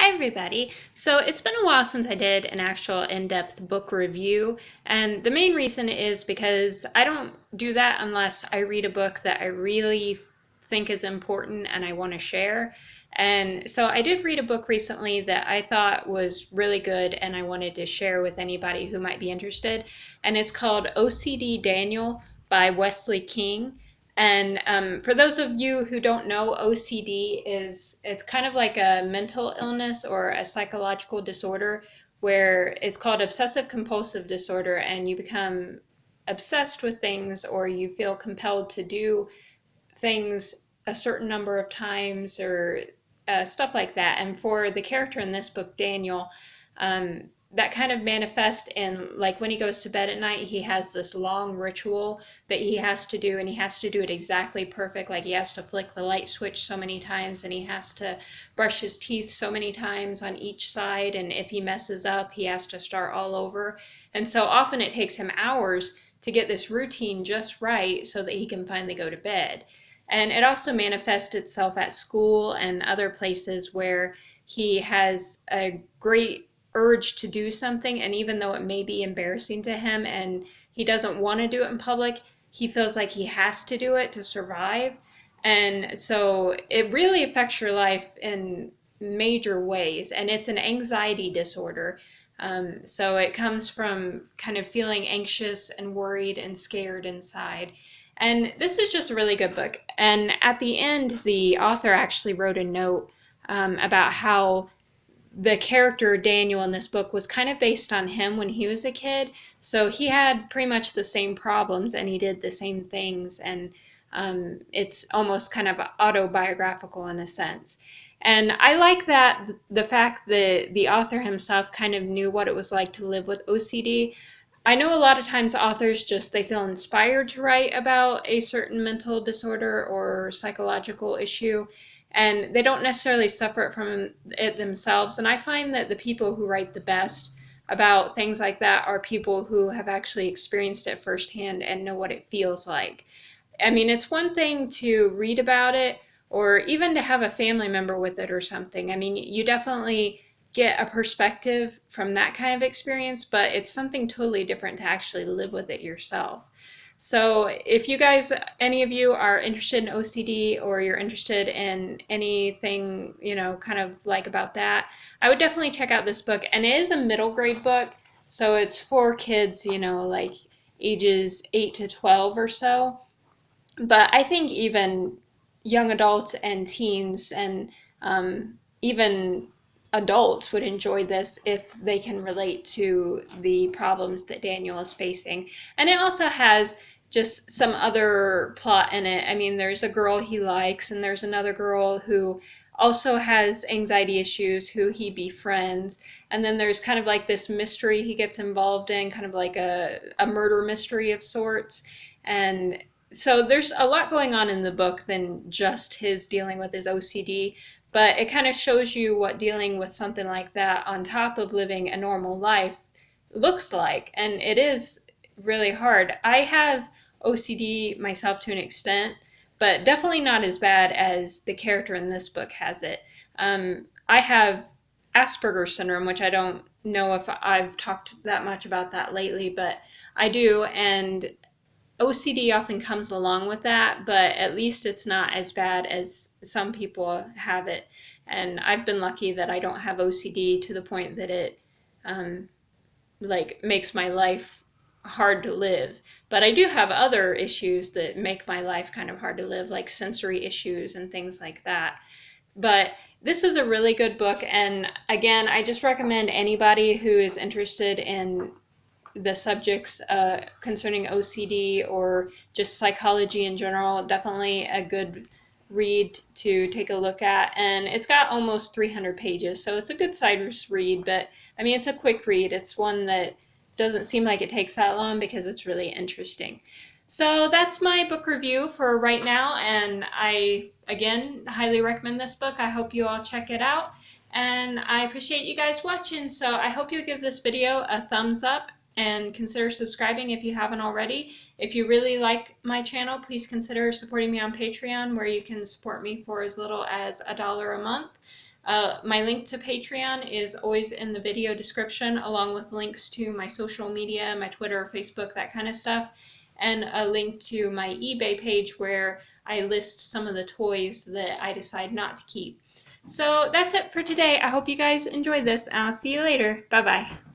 Hi everybody. So it's been a while since I did an actual in-depth book review, and the main reason is because I don't do that unless I read a book that I really think is important and I want to share. And so I did read a book recently that I thought was really good and I wanted to share with anybody who might be interested. And it's called OCDaniel by Wesley King. And for those of you who don't know, OCD it's kind of like a mental illness or a psychological disorder where it's called obsessive compulsive disorder, and you become obsessed with things or you feel compelled to do things a certain number of times or stuff like that. And for the character in this book, Daniel, that kind of manifests in, like, when he goes to bed at night, he has this long ritual that he has to do, and he has to do it exactly perfect. Like, he has to flick the light switch so many times, and he has to brush his teeth so many times on each side, and if he messes up, he has to start all over. And so often it takes him hours to get this routine just right so that he can finally go to bed. And it also manifests itself at school and other places where he has a great urge to do something, and even though it may be embarrassing to him and he doesn't want to do it in public, he feels like he has to do it to survive. And so it really affects your life in major ways, and it's an anxiety disorder. So it comes from kind of feeling anxious and worried and scared inside. And this is just a really good book. And at the end, the author actually wrote a note about how the character Daniel in this book was kind of based on him when he was a kid. So he had pretty much the same problems and he did the same things. And it's almost kind of autobiographical in a sense. And I like that the fact that the author himself kind of knew what it was like to live with OCD. I know a lot of times authors just, they feel inspired to write about a certain mental disorder or psychological issue, and they don't necessarily suffer from it themselves. And I find that the people who write the best about things like that are people who have actually experienced it firsthand and know what it feels like. I mean, it's one thing to read about it or even to have a family member with it or something. I mean, you definitely get a perspective from that kind of experience, but it's something totally different to actually live with it yourself. So if you guys, any of you are interested in OCD or you're interested in anything, kind of like about that, I would definitely check out this book. And it is a middle grade book, so it's for kids, like ages 8 to 12 or so. But I think even young adults and teens and even adults would enjoy this if they can relate to the problems that Daniel is facing. And it also has just some other plot in it. I mean, there's a girl he likes, and there's another girl who also has anxiety issues who he befriends. And then there's kind of like this mystery he gets involved in, kind of like a murder mystery of sorts. And so there's a lot going on in the book than just his dealing with his OCD, but it kind of shows you what dealing with something like that on top of living a normal life looks like. And it is really hard. I have OCD myself to an extent, but definitely not as bad as the character in this book has it. I have Asperger's syndrome, which I don't know if I've talked that much about that lately, but I do. And OCD often comes along with that, but at least it's not as bad as some people have it. And I've been lucky that I don't have OCD to the point that it like makes my life hard to live. But I do have other issues that make my life kind of hard to live, like sensory issues and things like that. But this is a really good book, and again, I just recommend anybody who is interested in the subjects concerning OCD or just psychology in general, definitely a good read to take a look at. And it's got almost 300 pages, so it's a good size read, but I mean, it's a quick read. It's one that doesn't seem like it takes that long because it's really interesting. So that's my book review for right now, and I, again, highly recommend this book. I hope you all check it out, and I appreciate you guys watching, so I hope you give this video a thumbs up and consider subscribing if you haven't already. If you really like my channel, please consider supporting me on Patreon, where you can support me for as little as $1 a month. My link to Patreon is always in the video description, along with links to my social media, my Twitter, Facebook, that kind of stuff, and a link to my eBay page where I list some of the toys that I decide not to keep. So that's it for today. I hope you guys enjoyed this, and I'll see you later. Bye-bye.